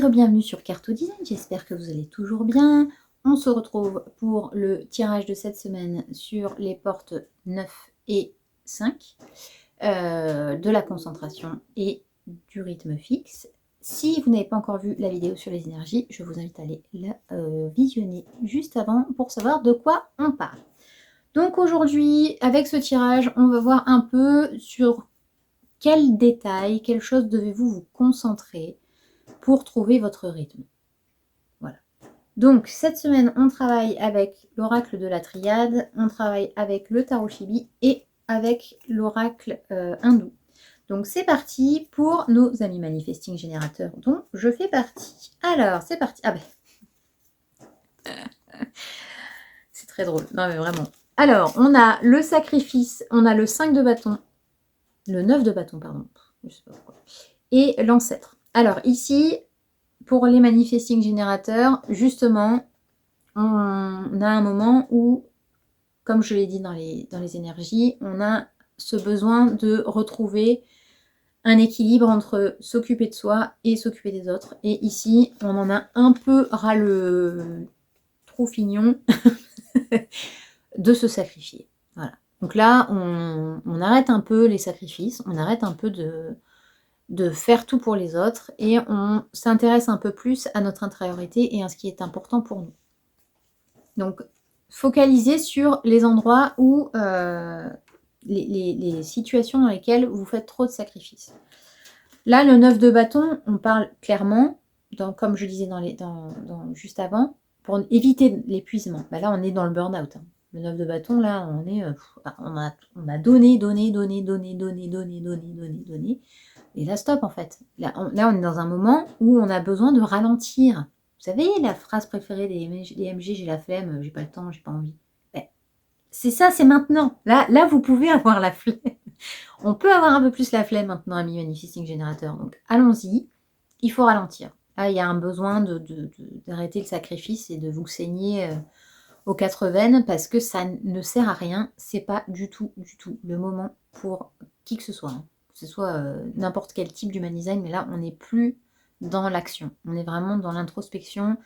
re-bienvenue sur Carto Design, j'espère que vous allez toujours bien. On se retrouve pour le tirage de cette semaine sur les portes 9 et 5 de la concentration et du rythme fixe. Si vous n'avez pas encore vu la vidéo sur les énergies, je vous invite à aller la visionner juste avant pour savoir de quoi on parle. Donc aujourd'hui, avec ce tirage, on va voir un peu sur quels détails, quelles choses devez-vous vous concentrer pour trouver votre rythme. Voilà. Donc cette semaine, on travaille avec l'oracle de la triade, on travaille avec le tarot Shibi et avec l'oracle hindou. Donc c'est parti pour nos amis manifesting générateurs dont je fais partie. Alors c'est parti. Ah ben. C'est très drôle. Non mais vraiment. Alors on a le sacrifice, on a le 5 de bâton, le 9 de bâton, pardon. Je sais pas pourquoi. Et l'ancêtre. Alors ici, pour les manifesting générateurs, justement, on a un moment où, comme je l'ai dit dans les énergies, on a ce besoin de retrouver un équilibre entre s'occuper de soi et s'occuper des autres. Et ici, on en a un peu ras le trou fignon de se sacrifier. Voilà. Donc là, on arrête un peu les sacrifices, on arrête un peu de faire tout pour les autres et on s'intéresse un peu plus à notre intériorité et à ce qui est important pour nous. Donc, focalisez sur les endroits où les situations dans lesquelles vous faites trop de sacrifices. Là, le 9 de bâton, on parle clairement, comme je disais juste avant, pour éviter l'épuisement. Bah là, on est dans le burn-out. Hein. Le 9 de bâton, là, on est, on a donné. Et là, stop, en fait. Là, on est dans un moment où on a besoin de ralentir. Vous savez, la phrase préférée des MG, j'ai la flemme, j'ai pas le temps, j'ai pas envie. Ben, c'est ça, c'est maintenant. Là, vous pouvez avoir la flemme. On peut avoir un peu plus la flemme maintenant, ami manifesting générateur. Donc, allons-y. Il faut ralentir. Là, il y a un besoin d'arrêter le sacrifice et de vous saigner aux 4 veines parce que ça ne sert à rien. C'est pas du tout le moment pour qui que ce soit. Hein. Que ce soit n'importe quel type d'human design, mais là, on n'est plus dans l'action. On est vraiment dans l'introspection,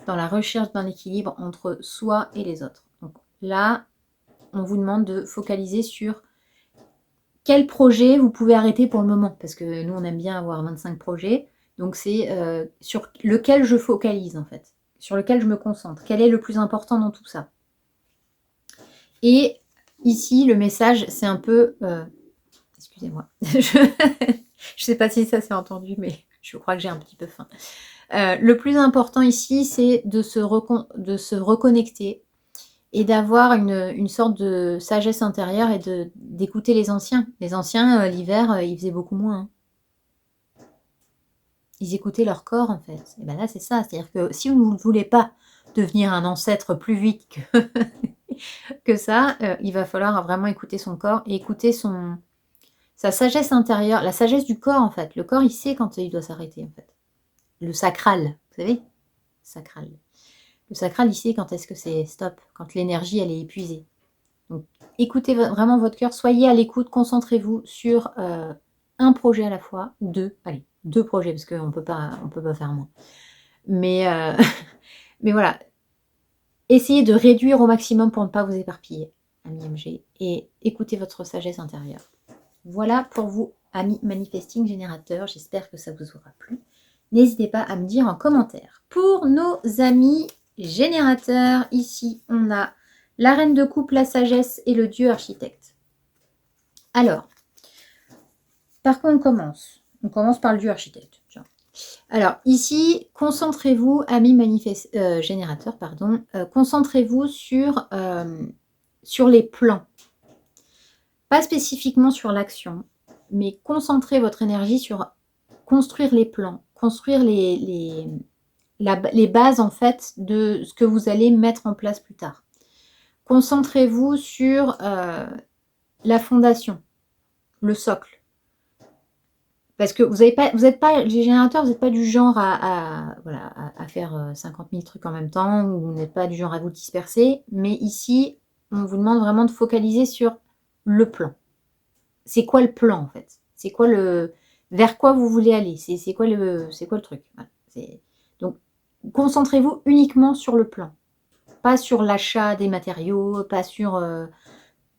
dans la recherche d'un équilibre entre soi et les autres. Donc là, on vous demande de focaliser sur quel projet vous pouvez arrêter pour le moment. Parce que nous, on aime bien avoir 25 projets. Donc c'est sur lequel je focalise, en fait. Sur lequel je me concentre. Quel est le plus important dans tout ça? Et ici, le message, c'est un peu... excusez-moi. Je ne sais pas si ça s'est entendu, mais je crois que j'ai un petit peu faim. Le plus important ici, c'est de se reconnecter et d'avoir une sorte de sagesse intérieure et d'écouter les anciens. Les anciens, l'hiver, ils faisaient beaucoup moins. Hein. Ils écoutaient leur corps, en fait. Et bien là, c'est ça. C'est-à-dire que si vous ne voulez pas devenir un ancêtre plus vite que ça, il va falloir vraiment écouter son corps et écouter sa sagesse intérieure, la sagesse du corps, en fait. Le corps, il sait quand il doit s'arrêter, en fait. Le sacral, vous savez, sacral. Le sacral, il sait quand est-ce que c'est stop, quand l'énergie, elle est épuisée. Donc, écoutez vraiment votre cœur, soyez à l'écoute, concentrez-vous sur un projet à la fois, ou deux, allez, 2 projets, parce qu'on peut pas faire moins. Mais, mais voilà, essayez de réduire au maximum pour ne pas vous éparpiller, ami MG, et écoutez votre sagesse intérieure. Voilà pour vous, amis manifesting générateurs, j'espère que ça vous aura plu. N'hésitez pas à me dire en commentaire. Pour nos amis générateurs, ici, on a la reine de coupe, la sagesse et le dieu architecte. Alors, par quoi on commence? On commence par le dieu architecte. Tiens. Alors, ici, concentrez-vous, amis générateurs, pardon, concentrez-vous sur les plans. Pas spécifiquement sur l'action, mais concentrez votre énergie sur construire les plans, construire les bases, en fait, de ce que vous allez mettre en place plus tard. Concentrez-vous sur la fondation, le socle. Parce que vous n'êtes pas, les générateurs, vous n'êtes pas du genre à faire 50 000 trucs en même temps, ou vous n'êtes pas du genre à vous disperser, mais ici, on vous demande vraiment de focaliser sur le plan. C'est quoi le plan, en fait? C'est quoi vers quoi vous voulez aller? C'est quoi le truc? Voilà. concentrez-vous uniquement sur le plan. Pas sur l'achat des matériaux, pas sur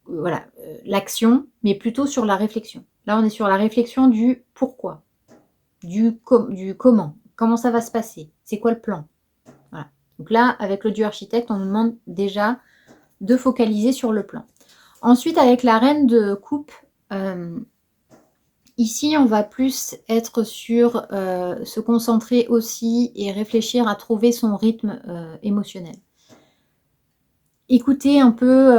voilà, l'action, mais plutôt sur la réflexion. Là, on est sur la réflexion du pourquoi, du comment. Comment ça va se passer? C'est quoi le plan? Voilà. Donc là, avec le dieu architecte, on nous demande déjà de focaliser sur le plan. Ensuite, avec la reine de coupe, ici, on va plus être sur se concentrer aussi et réfléchir à trouver son rythme émotionnel. Écoutez un peu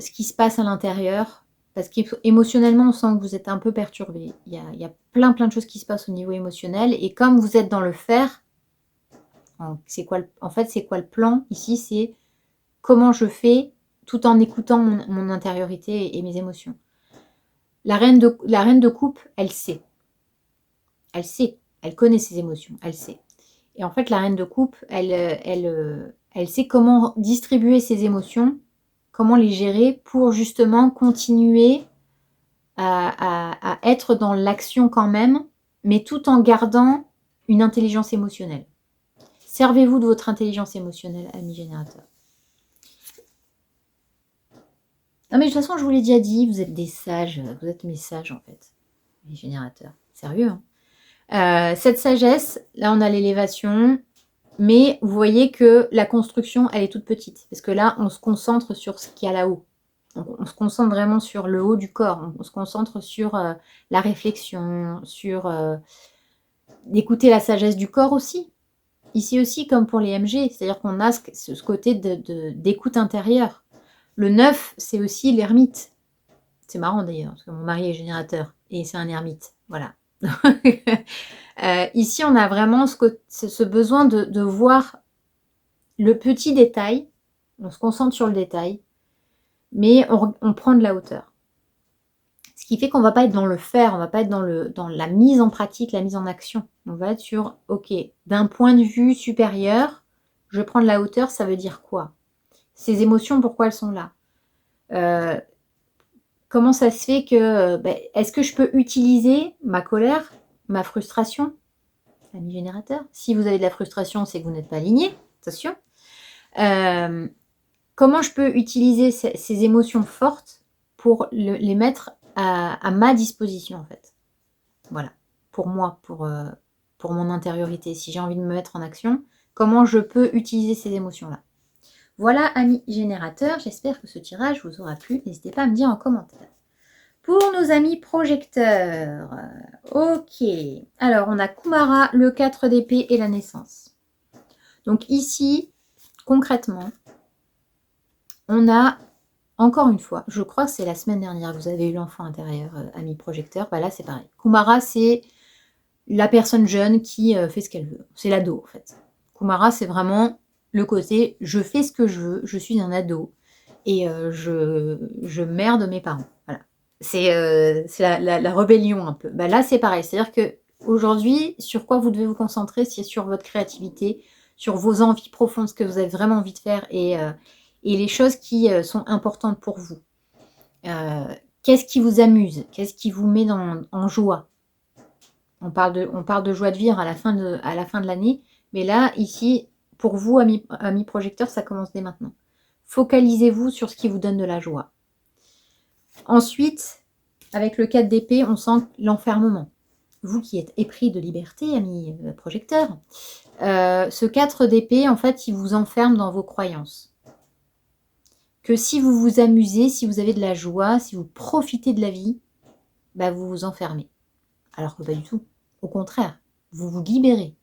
ce qui se passe à l'intérieur, parce qu'émotionnellement, on sent que vous êtes un peu perturbé. Il y a plein de choses qui se passent au niveau émotionnel, et comme vous êtes dans le faire, en fait, c'est quoi le plan? Ici, c'est comment je fais tout en écoutant mon intériorité et mes émotions. La reine de coupe, elle sait. Elle sait. Elle connaît ses émotions. Elle sait. Et en fait, la reine de coupe, elle sait comment distribuer ses émotions, comment les gérer pour justement continuer à être dans l'action quand même, mais tout en gardant une intelligence émotionnelle. Servez-vous de votre intelligence émotionnelle, amis générateurs. Non mais de toute façon, je vous l'ai déjà dit, vous êtes des sages, vous êtes mes sages en fait, les générateurs. Sérieux, hein. Cette sagesse, là on a l'élévation, mais vous voyez que la construction, elle est toute petite, parce que là, on se concentre sur ce qu'il y a là-haut. On se concentre vraiment sur le haut du corps, on se concentre sur la réflexion, sur d'écouter la sagesse du corps aussi. Ici aussi, comme pour les MG, c'est-à-dire qu'on a ce côté d'écoute intérieure. Le 9, c'est aussi l'ermite. C'est marrant d'ailleurs, parce que mon mari est générateur, et c'est un ermite, voilà. Ici, on a vraiment ce besoin de voir le petit détail. On se concentre sur le détail, mais on prend de la hauteur. Ce qui fait qu'on ne va pas être dans le faire, on ne va pas être dans la mise en pratique, la mise en action. On va être sur, ok, d'un point de vue supérieur, je prends de la hauteur, ça veut dire quoi? Ces émotions, pourquoi elles sont là? Comment ça se fait que... est-ce que je peux utiliser ma colère, ma frustration, ami générateur? Si vous avez de la frustration, c'est que vous n'êtes pas aligné, attention. Comment je peux utiliser ces émotions fortes pour les mettre à ma disposition, en fait? Voilà, pour moi, pour mon intériorité. Si j'ai envie de me mettre en action, comment je peux utiliser ces émotions-là? Voilà, amis générateurs, j'espère que ce tirage vous aura plu. N'hésitez pas à me dire en commentaire. Pour nos amis projecteurs, ok. Alors, on a Kumara, le 4 d'épée et la naissance. Donc ici, concrètement, on a, encore une fois, je crois que c'est la semaine dernière que vous avez eu l'enfant intérieur, ami projecteur. Bah là, c'est pareil. Kumara, c'est la personne jeune qui fait ce qu'elle veut. C'est l'ado, en fait. Kumara, c'est vraiment le côté « je fais ce que je veux, je suis un ado et je merde mes parents ». Voilà. C'est la rébellion un peu. Bah là, c'est pareil. C'est-à-dire qu'aujourd'hui, sur quoi vous devez vous concentrer, c'est sur votre créativité, sur vos envies profondes, ce que vous avez vraiment envie de faire et les choses qui sont importantes pour vous. Qu'est-ce qui vous amuse? Qu'est-ce qui vous met en joie? On parle de joie de vivre à la fin de l'année, mais là, ici, pour vous, amis projecteurs, ça commence dès maintenant. Focalisez-vous sur ce qui vous donne de la joie. Ensuite, avec le 4 d'épée, on sent l'enfermement. Vous qui êtes épris de liberté, amis projecteurs, ce 4 d'épée, en fait, il vous enferme dans vos croyances. Que si vous vous amusez, si vous avez de la joie, si vous profitez de la vie, bah vous vous enfermez. Alors que pas du tout. Au contraire, vous vous libérez.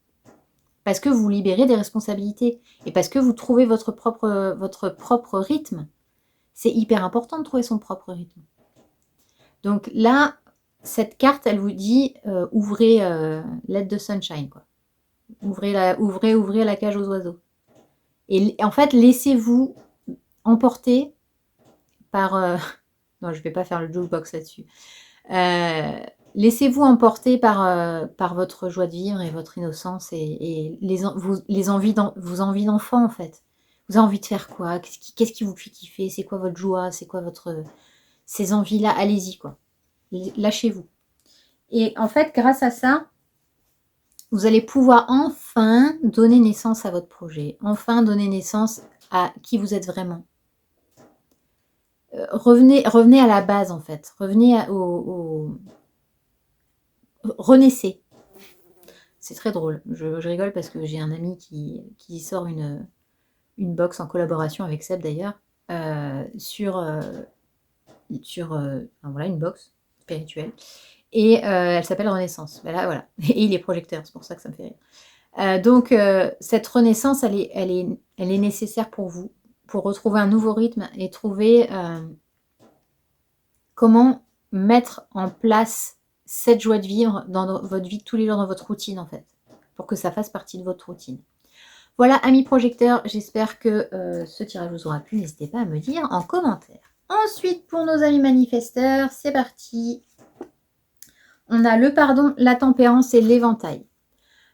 Parce que vous vous libérez des responsabilités. Et parce que vous trouvez votre propre rythme. C'est hyper important de trouver son propre rythme. Donc là, cette carte, elle vous dit ouvrez Let the sunshine, quoi. Ouvrez la cage aux oiseaux. Et en fait, laissez-vous emporter par... non, je ne vais pas faire le jukebox là-dessus. Laissez-vous emporter par votre joie de vivre et votre innocence et vos envies d'enfant, en fait. Vous avez envie de faire quoi? Qu'est-ce qui vous fait kiffer? C'est quoi votre joie? C'est quoi ces envies-là? Allez-y, quoi. Lâchez-vous. Et en fait, grâce à ça, vous allez pouvoir enfin donner naissance à votre projet, enfin donner naissance à qui vous êtes vraiment. Revenez à la base en fait, revenez renaissez. C'est très drôle. Je rigole parce que j'ai un ami qui sort une box en collaboration avec Seb d'ailleurs, enfin voilà, une box spirituelle et elle s'appelle Renaissance. Voilà et il est projecteur, c'est pour ça que ça me fait rire. Donc cette renaissance, elle est nécessaire pour vous, pour retrouver un nouveau rythme et trouver, comment mettre en place cette joie de vivre dans votre vie de tous les jours, dans votre routine en fait, pour que ça fasse partie de votre routine. Voilà, amis projecteurs, j'espère que ce tirage vous aura plu. N'hésitez pas à me dire en commentaire. Ensuite, pour nos amis manifesteurs, c'est parti. On a le pardon, la tempérance et l'éventail.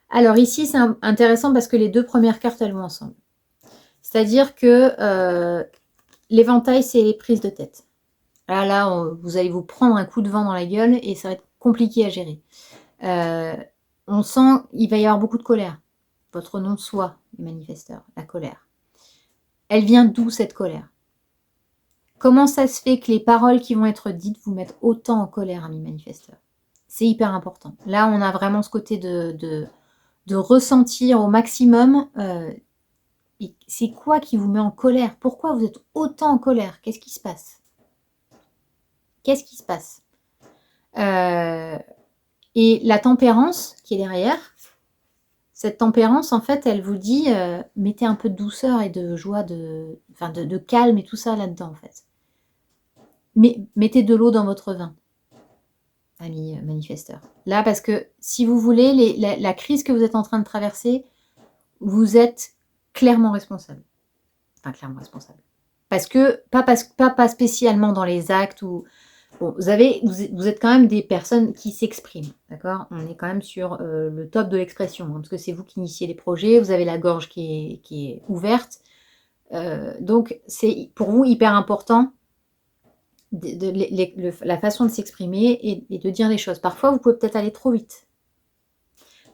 Alors ici, c'est intéressant parce que les deux premières cartes, elles vont ensemble. C'est-à-dire que l'éventail, c'est les prises de tête. Là, vous allez vous prendre un coup de vent dans la gueule et ça va être compliqué à gérer. On sent qu'il va y avoir beaucoup de colère. Votre nom de soi, les manifesteurs, la colère. Elle vient d'où cette colère? Comment ça se fait que les paroles qui vont être dites vous mettent autant en colère, amis manifesteurs? C'est hyper important. Là, on a vraiment ce côté de ressentir au maximum. C'est quoi qui vous met en colère? Pourquoi vous êtes autant en colère? Qu'est-ce qui se passe? Qu'est-ce qui se passe? Et la tempérance qui est derrière, cette tempérance, en fait, elle vous dit mettez un peu de douceur et de joie, de calme et tout ça là-dedans, en fait. Mais mettez de l'eau dans votre vin, amis manifesteurs. Là, parce que si vous voulez, la crise que vous êtes en train de traverser, vous êtes clairement responsable. Enfin, clairement responsable. Parce que, pas spécialement dans les actes ou... Bon, vous êtes quand même des personnes qui s'expriment, d'accord? On est quand même sur le top de l'expression, hein, parce que c'est vous qui initiez les projets, vous avez la gorge qui est ouverte. Donc, c'est pour vous hyper important la façon de s'exprimer et de dire les choses. Parfois, vous pouvez peut-être aller trop vite.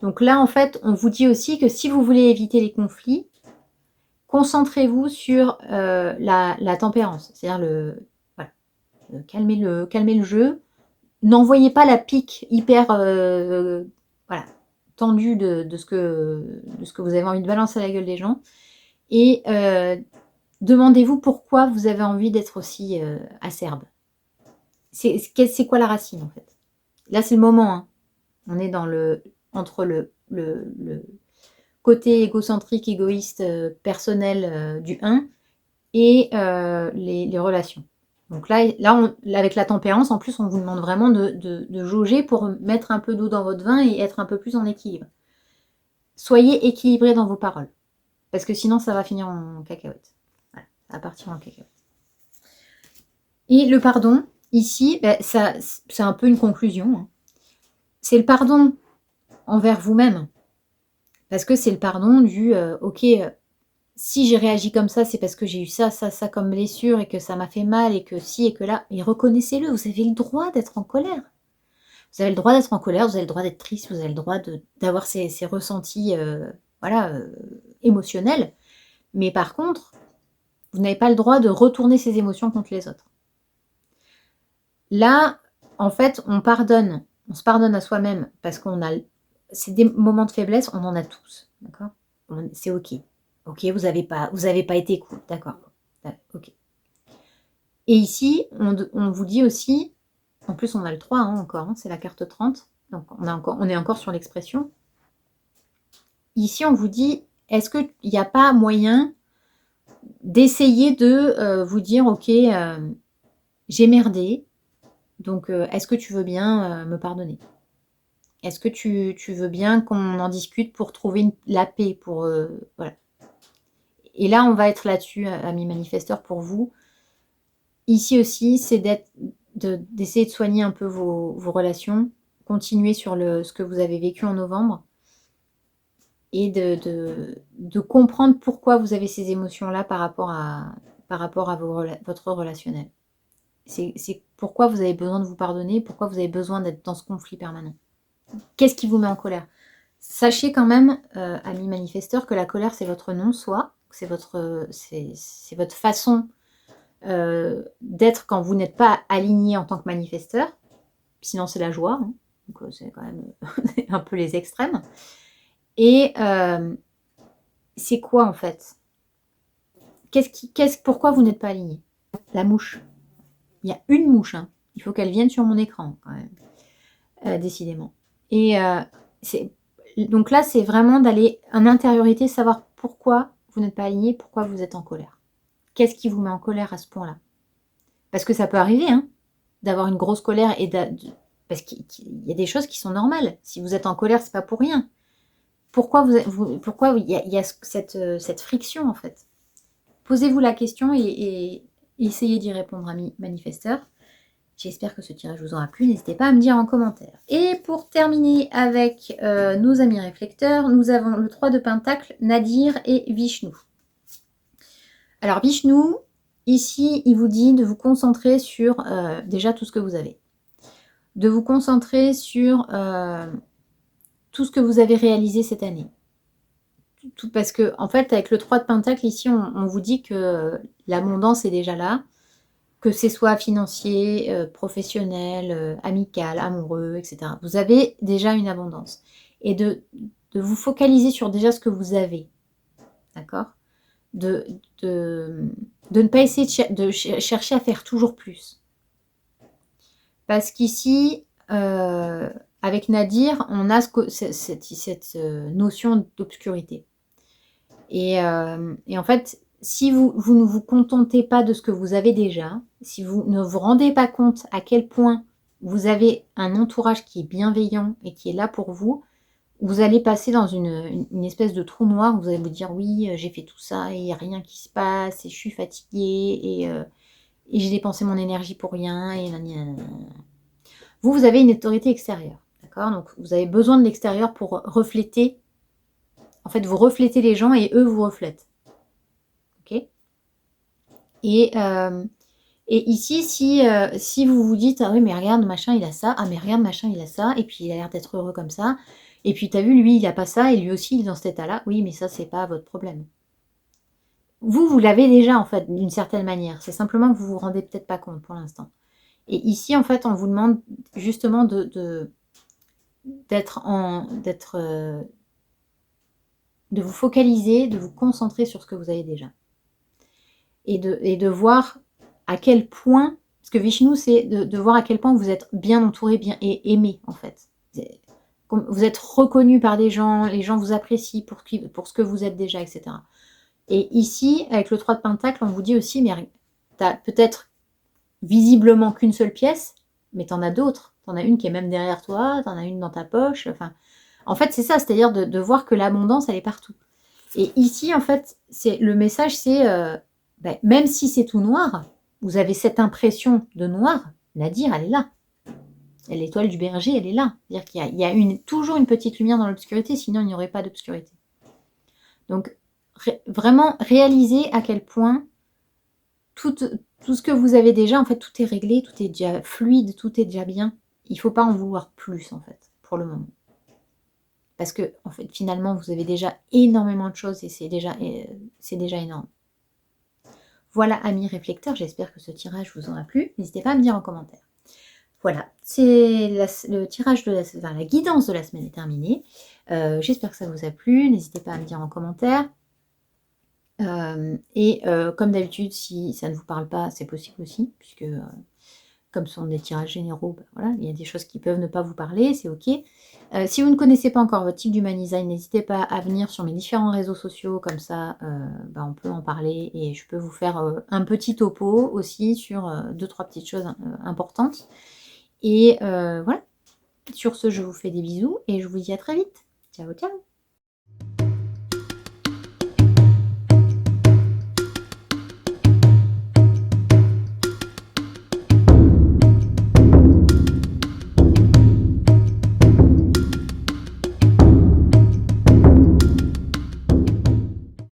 Donc là, en fait, on vous dit aussi que si vous voulez éviter les conflits, concentrez-vous sur la tempérance, c'est-à-dire calmer le jeu. N'envoyez pas la pique hyper voilà, tendue de ce que vous avez envie de balancer à la gueule des gens. Et demandez-vous pourquoi vous avez envie d'être aussi acerbe. C'est quoi la racine en fait? Là, c'est le moment. Hein. On est entre le côté égocentrique, égoïste, personnel du 1 et les relations. Donc là avec la tempérance, en plus, on vous demande vraiment de jauger pour mettre un peu d'eau dans votre vin et être un peu plus en équilibre. Soyez équilibré dans vos paroles. Parce que sinon, ça va finir en cacahuète. Voilà, ça va partir en cacahuète. Et le pardon, ici, c'est un peu une conclusion. Hein. C'est le pardon envers vous-même. Parce que c'est le pardon du ok, si j'ai réagi comme ça, c'est parce que j'ai eu ça comme blessure et que ça m'a fait mal et que si et que là. Et reconnaissez-le, vous avez le droit d'être en colère. Vous avez le droit d'être en colère, vous avez le droit d'être triste, vous avez le droit d'avoir ces ressentis émotionnels. Mais par contre, vous n'avez pas le droit de retourner ces émotions contre les autres. Là, en fait, on se pardonne à soi-même parce qu'on a... C'est des moments de faiblesse, on en a tous, d'accord? C'est ok. Ok, vous avez pas été cool, d'accord. Ok. Et ici, on vous dit aussi, en plus on a le 3 hein, encore, hein, c'est la carte 30, donc on est encore sur l'expression. Ici, on vous dit, est-ce qu'il n'y a pas moyen d'essayer de vous dire, ok, j'ai merdé, donc est-ce que tu veux bien me pardonner? Est-ce que tu veux bien qu'on en discute pour trouver la paix, pour voilà. Et là, on va être là-dessus, amis manifesteurs, pour vous. Ici aussi, c'est d'essayer de soigner un peu vos relations, continuer sur ce que vous avez vécu en novembre et de comprendre pourquoi vous avez ces émotions-là par rapport à votre relationnel. C'est pourquoi vous avez besoin de vous pardonner, pourquoi vous avez besoin d'être dans ce conflit permanent. Qu'est-ce qui vous met en colère? Sachez quand même, amis manifesteurs, que la colère, c'est votre non-soi, c'est votre façon d'être quand vous n'êtes pas aligné en tant que manifesteur. Sinon, c'est la joie, hein. Donc, c'est quand même un peu les extrêmes. Et c'est quoi en fait? Pourquoi vous n'êtes pas aligné? La mouche. Il y a une mouche, hein. Il faut qu'elle vienne sur mon écran quand même, décidément. Et donc là, c'est vraiment d'aller en intériorité, savoir pourquoi vous n'êtes pas aligné, pourquoi vous êtes en colère. Qu'est-ce qui vous met en colère à ce point-là? Parce que ça peut arriver, hein, d'avoir une grosse colère parce qu'il y a des choses qui sont normales. Si vous êtes en colère, c'est pas pour rien. Pourquoi il y a cette friction en fait? Posez-vous la question et essayez d'y répondre, amis manifesteurs. J'espère que ce tirage vous aura plu. N'hésitez pas à me dire en commentaire. Et pour terminer avec nos amis réflecteurs, nous avons le 3 de Pentacle, Nadir et Vishnu. Alors Vishnu, ici, il vous dit de vous concentrer sur déjà tout ce que vous avez. De vous concentrer sur tout ce que vous avez réalisé cette année. Parce que, en fait, avec le 3 de Pentacle, ici, on vous dit que l'abondance est déjà là, que ce soit financier, professionnel, amical, amoureux, etc. Vous avez déjà une abondance. Et de vous focaliser sur déjà ce que vous avez. D'accord? De ne pas essayer de chercher à faire toujours plus. Parce qu'ici, avec Nadir, on a cette notion d'obscurité. Et en fait, si vous ne vous contentez pas de ce que vous avez déjà, si vous ne vous rendez pas compte à quel point vous avez un entourage qui est bienveillant et qui est là pour vous, vous allez passer dans une espèce de trou noir où vous allez vous dire oui, j'ai fait tout ça et il n'y a rien qui se passe et je suis fatiguée et j'ai dépensé mon énergie pour rien et vous avez une autorité extérieure, d'accord? Donc vous avez besoin de l'extérieur pour refléter. En fait, vous reflétez les gens et eux vous reflètent. Ok? Et ici, si vous vous dites ah oui mais regarde machin il a ça, ah mais regarde machin il a ça, et puis il a l'air d'être heureux comme ça, et puis tu as vu lui il a pas ça et lui aussi il est dans cet état-là, oui mais ça c'est pas votre problème. Vous l'avez déjà en fait d'une certaine manière, c'est simplement que vous vous rendez peut-être pas compte pour l'instant. Et ici en fait on vous demande justement de vous focaliser, de vous concentrer sur ce que vous avez déjà. Et de voir à quel point, parce que Vishnu, c'est de voir à quel point vous êtes bien entouré, bien et aimé, en fait. Vous êtes reconnu par des gens, les gens vous apprécient pour ce que vous êtes déjà, etc. Et ici, avec le 3 de Pentacle, on vous dit aussi, mais tu as peut-être visiblement qu'une seule pièce, mais tu en as d'autres. Tu en as une qui est même derrière toi, tu en as une dans ta poche. Enfin, en fait, c'est ça, c'est-à-dire de voir que l'abondance, elle est partout. Et ici, en fait, le message, c'est même si c'est tout noir, vous avez cette impression de noir, Nadir, elle est là. L'étoile du berger, elle est là. C'est-à-dire qu'il y a toujours une petite lumière dans l'obscurité, sinon il n'y aurait pas d'obscurité. Donc, vraiment réaliser à quel point tout ce que vous avez déjà, en fait, tout est réglé, tout est déjà fluide, tout est déjà bien. Il ne faut pas en vouloir plus, en fait, pour le moment. Parce que, en fait, finalement, vous avez déjà énormément de choses et c'est déjà énorme. Voilà, amis réflecteurs, j'espère que ce tirage vous aura plu. N'hésitez pas à me dire en commentaire. Voilà, c'est le tirage la guidance de la semaine est terminée. J'espère que ça vous a plu. N'hésitez pas à me dire en commentaire. Comme d'habitude, si ça ne vous parle pas, c'est possible aussi, puisque comme ce sont des tirages généraux, ben voilà, il y a des choses qui peuvent ne pas vous parler, c'est ok. Si vous ne connaissez pas encore votre type d'human design, n'hésitez pas à venir sur mes différents réseaux sociaux, comme ça on peut en parler et je peux vous faire un petit topo aussi sur 2-3 petites choses importantes. Et voilà, sur ce, je vous fais des bisous et je vous dis à très vite. Ciao, ciao!